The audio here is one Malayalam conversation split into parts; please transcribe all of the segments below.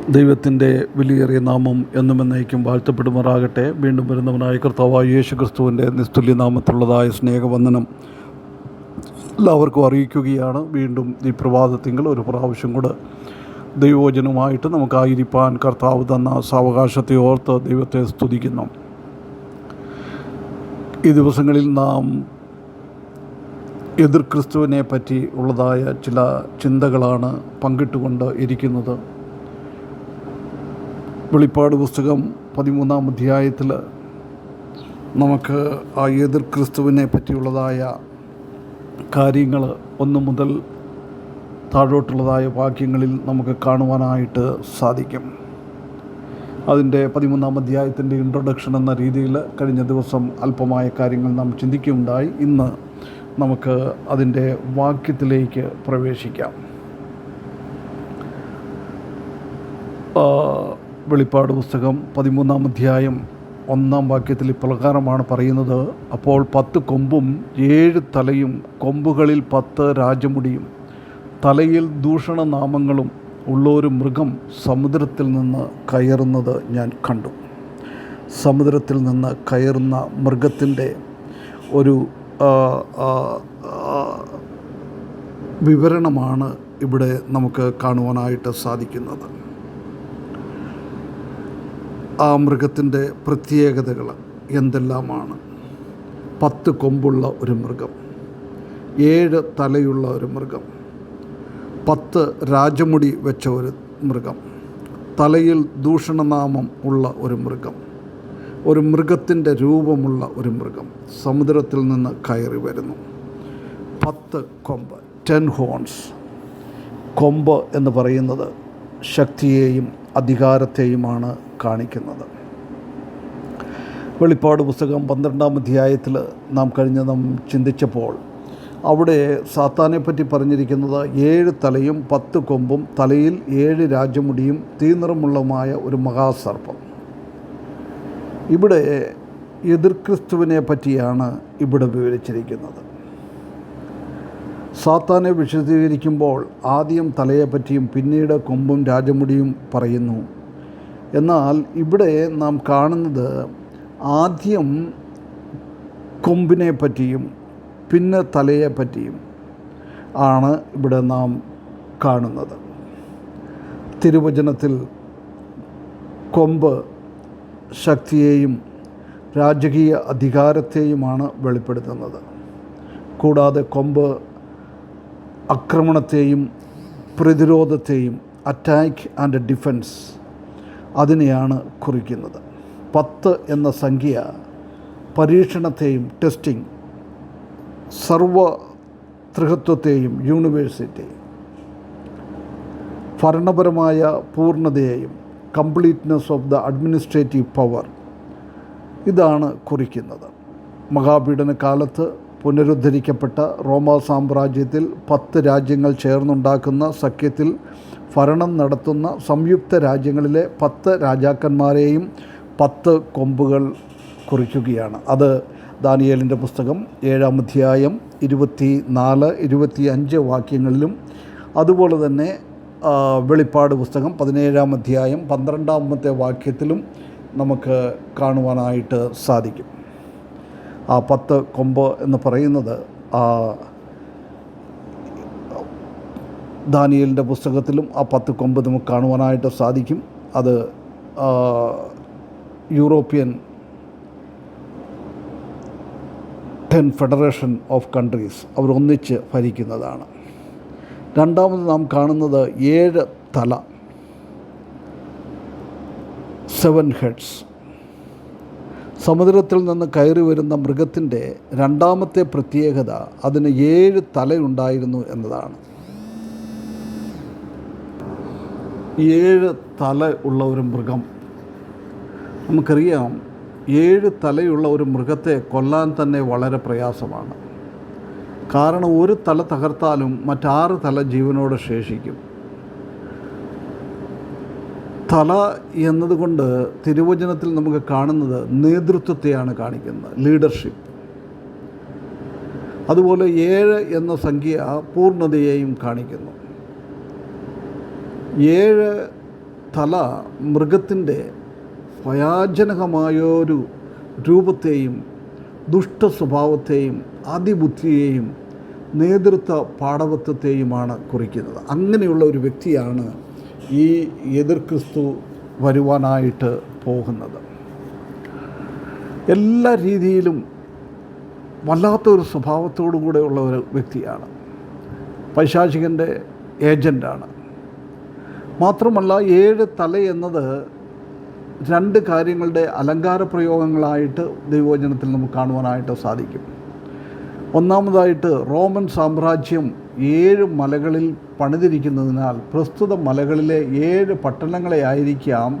ദൈവത്തിൻ്റെ വിലയേറിയ നാമം എന്നും എന്നേക്കും വാഴ്ത്തപ്പെടുമാറാകട്ടെ. വീണ്ടും വരുന്നവനായ കർത്താവായ യേശു ക്രിസ്തുവിൻ്റെ നിസ്തുല്യ നാമത്തിലുള്ളതായ സ്നേഹവന്ദനം എല്ലാവർക്കും അറിയിക്കുകയാണ്. വീണ്ടും ഈ പ്രഭാതത്തിങ്കിൽ ഒരു പ്രാവശ്യം കൂടെ ദൈവവചനവുമായിട്ട് നമുക്കായിരിക്കാൻ കർത്താവ് തന്ന സാവകാശത്തെ ഓർത്ത് ദൈവത്തെ സ്തുതിക്കുന്നു. ഈ ദിവസങ്ങളിൽ നാം എതിർ ക്രിസ്തുവിനെ പറ്റി ഉള്ളതായ ചില ചിന്തകളാണ് പങ്കിട്ടുകൊണ്ട് ഇരിക്കുന്നത്. വെളിപ്പാട് പുസ്തകം 13-ാം അധ്യായത്തിൽ നമുക്ക് ആ എതിർ ക്രിസ്തുവിനെ പറ്റിയുള്ളതായ കാര്യങ്ങൾ 1 മുതൽ താഴോട്ടുള്ളതായ വാക്യങ്ങളിൽ നമുക്ക് കാണുവാനായിട്ട് സാധിക്കും. അതിൻ്റെ 13-ാം അധ്യായത്തിൻ്റെ ഇൻട്രൊഡക്ഷൻ എന്ന രീതിയിൽ കഴിഞ്ഞ ദിവസം അല്പമായ കാര്യങ്ങൾ നാം ചിന്തിക്കുകയുണ്ടായി. ഇന്ന് നമുക്ക് അതിൻ്റെ വാക്യത്തിലേക്ക് പ്രവേശിക്കാം. വെളിപ്പാട് പുസ്തകം 13-ാം അധ്യായം 1-ാം വാക്യത്തിൽ ഇപ്രകാരമാണ് പറയുന്നത്: അപ്പോൾ 10 കൊമ്പും 7 തലയും കൊമ്പുകളിൽ 10 രാജമുടിയും തലയിൽ ദൂഷണനാമങ്ങളും ഉള്ള ഒരു മൃഗം സമുദ്രത്തിൽ നിന്ന് കയറുന്നത് ഞാൻ കണ്ടു. സമുദ്രത്തിൽ നിന്ന് കയറുന്ന മൃഗത്തിൻ്റെ ഒരു വിവരണമാണ് ഇവിടെ നമുക്ക് കാണുവാനായിട്ട് സാധിക്കുന്നത്. ആ മൃഗത്തിൻ്റെ പ്രത്യേകതകൾ എന്തെല്ലാമാണ്? 10 കൊമ്പുള്ള ഒരു മൃഗം, 7 തലയുള്ള ഒരു മൃഗം, 10 രാജമുടി വെച്ച ഒരു മൃഗം, തലയിൽ ദൂഷണനാമം ഉള്ള ഒരു മൃഗം, ഒരു മൃഗത്തിൻ്റെ രൂപമുള്ള ഒരു മൃഗം സമുദ്രത്തിൽ നിന്ന് കയറി വരുന്നു. 10 കൊമ്പ്, 10 ഹോൺസ്. കൊമ്പ് എന്ന് പറയുന്നത് ശക്തിയെയും അധികാരത്തെയുമാണ് കാണിക്കുന്നത്. വെളിപ്പാട് പുസ്തകം 12-ാം അധ്യായത്തിൽ നാം ചിന്തിച്ചപ്പോൾ അവിടെ സാത്താനെ പറ്റി പറഞ്ഞിരിക്കുന്നത് 7 തലയും 10 കൊമ്പും തലയിൽ 7 രാജമുടിയും തീനിറമുള്ളതുമായ ഒരു മഹാസർപ്പം. ഇവിടെ എതിർ ക്രിസ്തുവിനെ പറ്റിയാണ് ഇവിടെ വിവരിച്ചിരിക്കുന്നത്. സാത്താനെ വിശദീകരിക്കുമ്പോൾ ആദ്യം തലയെപ്പറ്റിയും പിന്നീട് കൊമ്പും രാജമുടിയും പറയുന്നു. എന്നാൽ ഇവിടെ നാം കാണുന്നത് ആദ്യം കൊമ്പിനെ പറ്റിയും പിന്നെ തലയെപ്പറ്റിയും ആണ് ഇവിടെ നാം കാണുന്നത്. തിരുവചനത്തിൽ കൊമ്പ് ശക്തിയെയും രാജകീയ അധികാരത്തെയുമാണ് വെളിപ്പെടുത്തുന്നത്. കൂടാതെ കൊമ്പ് ആക്രമണത്തെയും പ്രതിരോധത്തെയും, അറ്റാക്ക് ആൻഡ് ഡിഫൻസ്, അതിനെയാണ് കുറിക്കുന്നത്. 10 എന്ന സംഖ്യ പരീക്ഷണത്തെയും, ടെസ്റ്റിംഗ്, സർവതൃഹത്വത്തെയും, യൂണിവേഴ്സിറ്റി, ഭരണപരമായ പൂർണ്ണതയെയും, completeness of the administrative power, ഇതാണ് കുറിക്കുന്നത്. മഹാപീഡന കാലത്ത് പുനരുദ്ധരിക്കപ്പെട്ട റോമാ സാമ്രാജ്യത്തിൽ 10 രാജ്യങ്ങൾ ചേർന്നുണ്ടാക്കുന്ന സഖ്യത്തിൽ ഭരണം നടത്തുന്ന സംയുക്ത രാജ്യങ്ങളിലെ 10 രാജാക്കന്മാരെയും 10 കൊമ്പുകൾ കുറിക്കുകയാണ്. അത് ദാനിയേലിൻ്റെ പുസ്തകം 7-ാം അധ്യായം 24-25 വാക്യങ്ങളിലും, അതുപോലെ തന്നെ വെളിപ്പാട് പുസ്തകം 17-ാം അധ്യായം 12-ാമത്തെ വാക്യത്തിലും നമുക്ക് കാണുവാനായിട്ട് സാധിക്കും. ആ 10 കൊമ്പ് എന്ന് പറയുന്നത് ദാനിയേലിൻ്റെ പുസ്തകത്തിലും ആ 10 കൊമ്പ് നമുക്ക് കാണുവാനായിട്ട് സാധിക്കും. അത് യൂറോപ്യൻ 10 ഫെഡറേഷൻ ഓഫ് കൺട്രീസ് അവർ ഒന്നിച്ച് ഭരിക്കുന്നതാണ്. രണ്ടാമത് നാം കാണുന്നത് 7 തല, 7 ഹെഡ്സ്. സമുദ്രത്തിൽ നിന്ന് കയറി വരുന്ന മൃഗത്തിൻ്റെ രണ്ടാമത്തെ പ്രത്യേകത അതിന് 7 തലയുണ്ടായിരുന്നു എന്നതാണ്. 7 തല ഉള്ള ഒരു മൃഗം, നമുക്കറിയാം 7 തലയുള്ള ഒരു മൃഗത്തെ കൊല്ലാൻ തന്നെ വളരെ പ്രയാസമാണ്. കാരണം ഒരു തല തകർത്താലും മറ്റ്6 തല ജീവനോടെ ശേഷിക്കും. തല എന്നതുകൊണ്ട് തിരുവചനത്തിൽ നമുക്ക് കാണുന്നത് നേതൃത്വത്തെയാണ് കാണിക്കുന്നത്, ലീഡർഷിപ്പ്. അതുപോലെ 7 എന്ന സംഖ്യ പൂർണ്ണതയെയും കാണിക്കുന്നു. 7 തല മൃഗത്തിൻ്റെ ഭയാനകമായൊരു രൂപത്തെയും ദുഷ്ട സ്വഭാവത്തെയും അതിബുദ്ധിയെയും നേതൃത്വ പാടവത്വത്തെയുമാണ് കുറിക്കുന്നത്. അങ്ങനെയുള്ള ഒരു വ്യക്തിയാണ് ഈ എതിർ ക്രിസ്തു വരുവാനായിട്ട് പോകുന്നത്. എല്ലാ രീതിയിലും വല്ലാത്തൊരു സ്വഭാവത്തോടു കൂടെ ഉള്ള ഒരു വ്യക്തിയാണ്. പൈശാചികൻ്റെ ഏജൻ്റാണ്. മാത്രമല്ല 7 തല എന്നത് 2 കാര്യങ്ങളുടെ അലങ്കാര പ്രയോഗങ്ങളായിട്ട് ദൈവവചനത്തിൽ നമുക്ക് കാണുവാനായിട്ട് സാധിക്കും. ഒന്നാമതായിട്ട് റോമൻ സാമ്രാജ്യം 7 മലകളിൽ പണിതിരിക്കുന്നതിനാൽ പ്രസ്തുത മലകളിലെ 7 പട്ടണങ്ങളെ ആയിരിക്കാം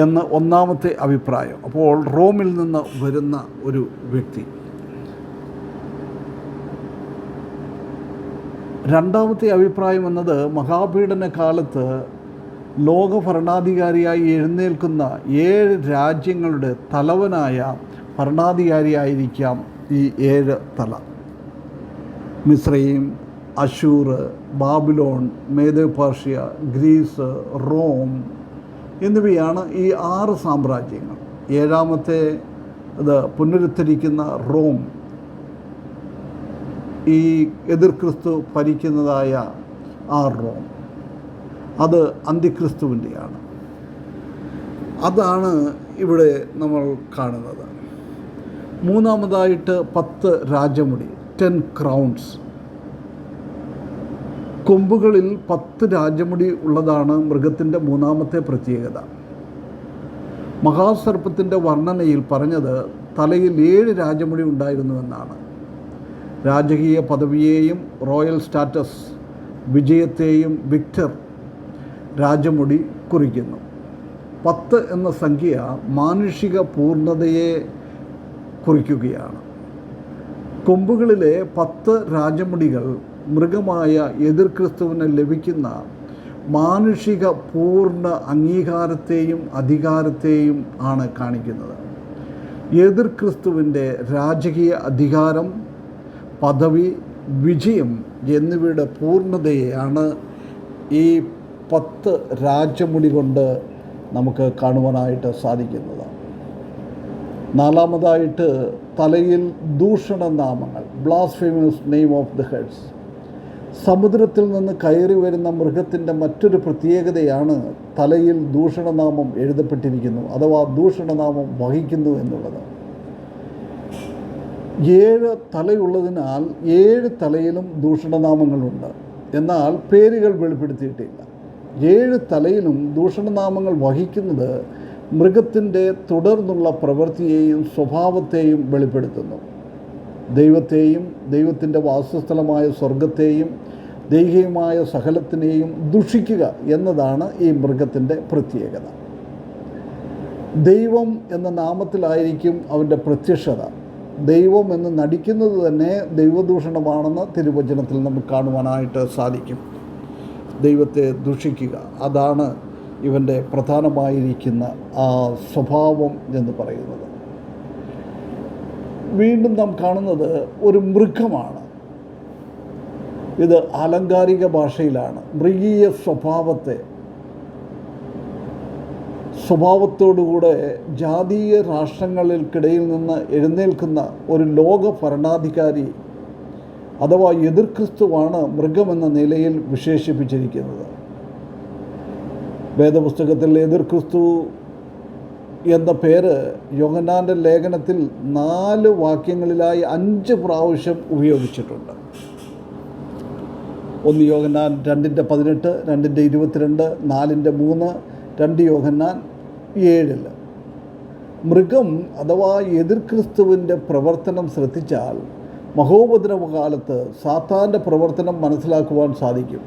എന്ന് ഒന്നാമത്തെ അഭിപ്രായം. അപ്പോൾ റോമിൽ നിന്ന് വരുന്ന ഒരു വ്യക്തി. രണ്ടാമത്തെ അഭിപ്രായം എന്നത് മഹാപീഡന കാലത്ത് ലോക ഭരണാധികാരിയായി എഴുന്നേൽക്കുന്ന 7 രാജ്യങ്ങളുടെ തലവനായ ഭരണാധികാരിയായിരിക്കാം ഈ 7 തല. മിസ്രയീം, അശൂർ, ബാബിലോൺ, മേദോപേർഷ്യ, ഗ്രീസ്, റോം എന്നിവയാണ് ഈ 6 സാമ്രാജ്യങ്ങൾ. 7ാമത്തെ പുനരുദ്ധരിക്കുന്ന റോം, ഈ എതിർ ക്രിസ്തു ഭരിക്കുന്നതായ ആ റോം, അത് അന്തിക്രിസ്തുവിൻ്റെയാണ്. അതാണ് ഇവിടെ നമ്മൾ കാണുന്നത്. മൂന്നാമതായിട്ട് 10 രാജമുടി, 10 ക്രൗൺസ്. കൊമ്പുകളിൽ 10 രാജമുടി ഉള്ളതാണ് മൃഗത്തിൻ്റെ മൂന്നാമത്തെ പ്രത്യേകത. മഹാസർപ്പത്തിൻ്റെ വർണ്ണനയിൽ പറഞ്ഞത് തലയിൽ 7 രാജമുടി ഉണ്ടായിരുന്നുവെന്നാണ്. രാജകീയ പദവിയെയും റോയൽ സ്റ്റാറ്റസ്, വിജയത്തെയും വിക്ടർ രാജമുടി കുറിക്കുന്നു. 10 എന്ന സംഖ്യ മാനുഷിക പൂർണ്ണതയെ കുറിക്കുകയാണ്. കൊമ്പുകളിലെ 10 രാജമുടികൾ മൃഗമായ എതിർ ക്രിസ്തുവിന് ലഭിക്കുന്ന മാനുഷിക പൂർണ്ണ അംഗീകാരത്തെയും അധികാരത്തെയും ആണ് കാണിക്കുന്നത്. എതിർ ക്രിസ്തുവിൻ്റെ രാജകീയ അധികാരം, പദവി, വിജയം എന്നിവയുടെ പൂർണ്ണതയെയാണ് ഈ 10 രാജമുടി കൊണ്ട് നമുക്ക് കാണുവാനായിട്ട് സാധിക്കുന്നത്. നാലാമതായിട്ട് തലയിൽ ദൂഷണനാമങ്ങൾ, ബ്ലാസ്ഫേമസ് നെയിം ഓഫ് ദ ഹെഡ്സ്. സമുദ്രത്തിൽ നിന്ന് കയറി വരുന്ന മൃഗത്തിൻ്റെ മറ്റൊരു പ്രത്യേകതയാണ് തലയിൽ ദൂഷണനാമം എഴുതപ്പെട്ടിരിക്കുന്നു, അഥവാ ദൂഷണനാമം വഹിക്കുന്നു എന്നുള്ളത്. 7 തലയുള്ളതിനാൽ 7 തലയിലും ദൂഷണനാമങ്ങളുണ്ട്. എന്നാൽ പേരുകൾ വെളിപ്പെടുത്തിയിട്ടില്ല. 7 തലയിലും ദൂഷണനാമങ്ങൾ വഹിക്കുന്നത് മൃഗത്തിൻ്റെ തുടർന്നുള്ള പ്രവൃത്തിയെയും സ്വഭാവത്തെയും വെളിപ്പെടുത്തുന്നു. ദൈവത്തെയും ദൈവത്തിൻ്റെ വാസസ്ഥലമായ സ്വർഗത്തെയും ദൈഹികമായ സകലത്തിനെയും ദുഷിക്കുക എന്നതാണ് ഈ മൃഗത്തിൻ്റെ പ്രത്യേകത. ദൈവം എന്ന നാമത്തിലായിരിക്കും അവൻ്റെ പ്രത്യക്ഷത. ദൈവം എന്ന് നടിക്കുന്നത് തന്നെ ദൈവദൂഷണമാണെന്ന് തിരുവചനത്തിൽ നമുക്ക് കാണുവാനായിട്ട് സാധിക്കും. ദൈവത്തെ ദുഷിക്കുക, അതാണ് ഇവൻ്റെ പ്രധാനമായിരിക്കുന്ന ആ സ്വഭാവം എന്ന് പറയുന്നത്. വീണ്ടും നാം കാണുന്നത് ഒരു മൃഗമാണ്. ഇത് ആലങ്കാരിക ഭാഷയിലാണ്. മൃഗീയ സ്വഭാവത്തോടുകൂടെ ജാതീയ രാഷ്ട്രങ്ങൾക്കിടയിൽ നിന്ന് എഴുന്നേൽക്കുന്ന ഒരു ലോക ഭരണാധികാരി അഥവാ എതിർ ക്രിസ്തുവാണ് മൃഗമെന്ന നിലയിൽ വിശേഷിപ്പിച്ചിരിക്കുന്നത്. വേദപുസ്തകത്തിൽ എതിർ ക്രിസ്തു എന്ന പേര് യോഹന്നാൻ്റെ ലേഖനത്തിൽ 4 വാക്യങ്ങളിലായി 5 പ്രാവശ്യം ഉപയോഗിച്ചിട്ടുണ്ട്. 1 യോഹന്നാൻ 2:18, 2:22, 4:3, 2 യോഹന്നാൻ 7. മൃഗം അഥവാ എതിർ ക്രിസ്തുവിൻ്റെ പ്രവർത്തനം ശ്രദ്ധിച്ചാൽ മഹോപദ്രവകാലത്ത് സാത്താൻ്റെ പ്രവർത്തനം മനസ്സിലാക്കുവാൻ സാധിക്കും.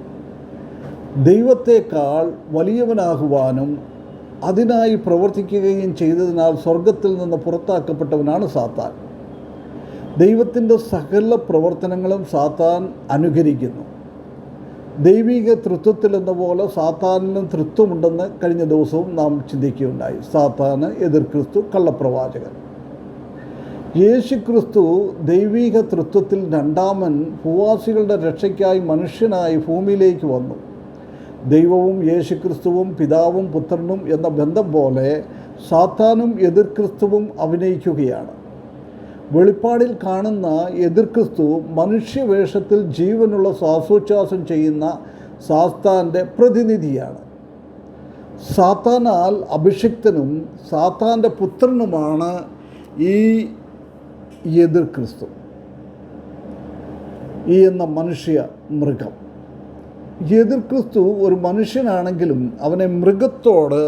ദൈവത്തെക്കാൾ വലിയവനാകുവാനും അതിനായി പ്രവർത്തിക്കുകയും ചെയ്തതിനാൽ സ്വർഗത്തിൽ നിന്ന് പുറത്താക്കപ്പെട്ടവനാണ് സാത്താൻ. ദൈവത്തിൻ്റെ സകല പ്രവർത്തനങ്ങളും സാത്താൻ അനുകരിക്കുന്നു. ദൈവിക തൃത്വത്തിലെന്ന പോലെ സാത്താനിലും തൃത്വമുണ്ടെന്ന് കഴിഞ്ഞ ദിവസവും നാം ചിന്തിക്കുകയുണ്ടായി. സാത്താന് എതിർ ക്രിസ്തു, കള്ളപ്രവാചകൻ. യേശുക്രിസ്തു ദൈവിക തൃത്വത്തിൽ 2ാമൻ ഭൂവാസികളുടെ രക്ഷയ്ക്കായി മനുഷ്യനായി ഭൂമിയിലേക്ക് വന്നു. ദൈവവും യേശുക്രിസ്തുവും പിതാവും പുത്രനും എന്ന ബന്ധം പോലെ സാത്താനും എതിർ ക്രിസ്തുവും അഭിനയിക്കുകയാണ്. വെളിപ്പാടിൽ കാണുന്ന എതിർ ക്രിസ്തു മനുഷ്യവേഷത്തിൽ ജീവനുള്ള ശ്വാസോച്ഛ്വാസം ചെയ്യുന്ന സാത്താൻ്റെ പ്രതിനിധിയാണ്. സാത്താനാൽ അഭിഷിക്തനും സാത്താൻ്റെ പുത്രനുമാണ് ഈ എതിർ ക്രിസ്തു, ഈ എന്ന മനുഷ്യ മൃഗം. എതിർ ക്രിസ്തു ഒരു മനുഷ്യനാണെങ്കിലും അവനെ മൃഗത്തോട്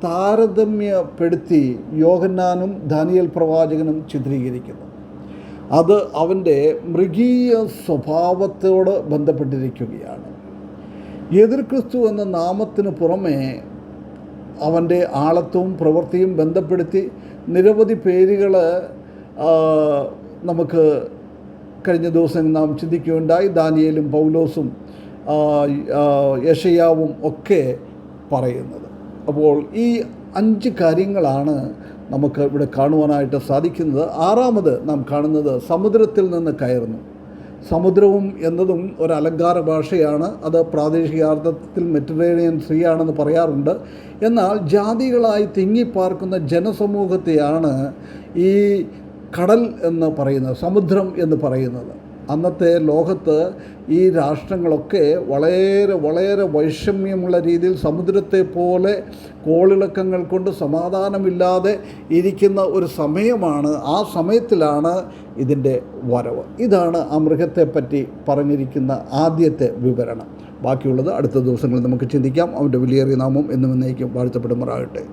താരതമ്യപ്പെടുത്തി യോഹന്നാനും ദാനിയേൽ പ്രവാചകനും ചിത്രീകരിക്കുന്നു. അത് അവൻ്റെ മൃഗീയ സ്വഭാവത്തോട് ബന്ധപ്പെട്ടിരിക്കുകയാണ്. എതിർ ക്രിസ്തു എന്ന നാമത്തിന് പുറമെ അവൻ്റെ ആളത്വവും പ്രവൃത്തിയും ബന്ധപ്പെടുത്തി നിരവധി പേരുകൾ നമുക്ക് കഴിഞ്ഞ ദിവസം നാം ചിന്തിക്കുകയുണ്ടായി. ദാനിയേലും പൗലോസും യെശയ്യാവും ഒക്കെ പറയുന്നത്. അപ്പോൾ ഈ 5 കാര്യങ്ങളാണ് നമുക്ക് ഇവിടെ കാണുവാനായിട്ട് സാധിക്കുന്നത്. ആറാമത് നാം കാണുന്നത് സമുദ്രത്തിൽ നിന്ന് കയറുന്നു. സമുദ്രവും എന്നതും ഒരു അലങ്കാര ഭാഷയാണ്. അത് പ്രാദേശികാർത്ഥത്തിൽ മെഡിറ്ററേനിയൻ സീ ആണെന്ന് പറയാറുണ്ട്. എന്നാൽ ജാതികളായി തിങ്ങിപ്പാർക്കുന്ന ജനസമൂഹത്തെയാണ് ഈ കടൽ എന്ന് പറയുന്നത്, സമുദ്രം എന്ന് പറയുന്നത്. അന്നത്തെ ലോകത്ത് ഈ രാഷ്ട്രങ്ങളൊക്കെ വളരെ വളരെ വൈഷമ്യമുള്ള രീതിയിൽ സമുദ്രത്തെ പോലെ കോളിളക്കങ്ങൾ കൊണ്ട് സമാധാനമില്ലാതെ ഇരിക്കുന്ന ഒരു സമയമാണ്. ആ സമയത്തിലാണ് ഇതിൻ്റെ വരവ്. ഇതാണ് ആ മൃഗത്തെപ്പറ്റി പറഞ്ഞിരിക്കുന്ന ആദ്യത്തെ വിവരണം. ബാക്കിയുള്ളത് അടുത്ത ദിവസങ്ങളിൽ നമുക്ക് ചിന്തിക്കാം. അവൻ്റെ വിലയേറിയ നാമം എന്നും എന്നേക്കും വാഴ്ത്തപ്പെടുമാറാകട്ടെ.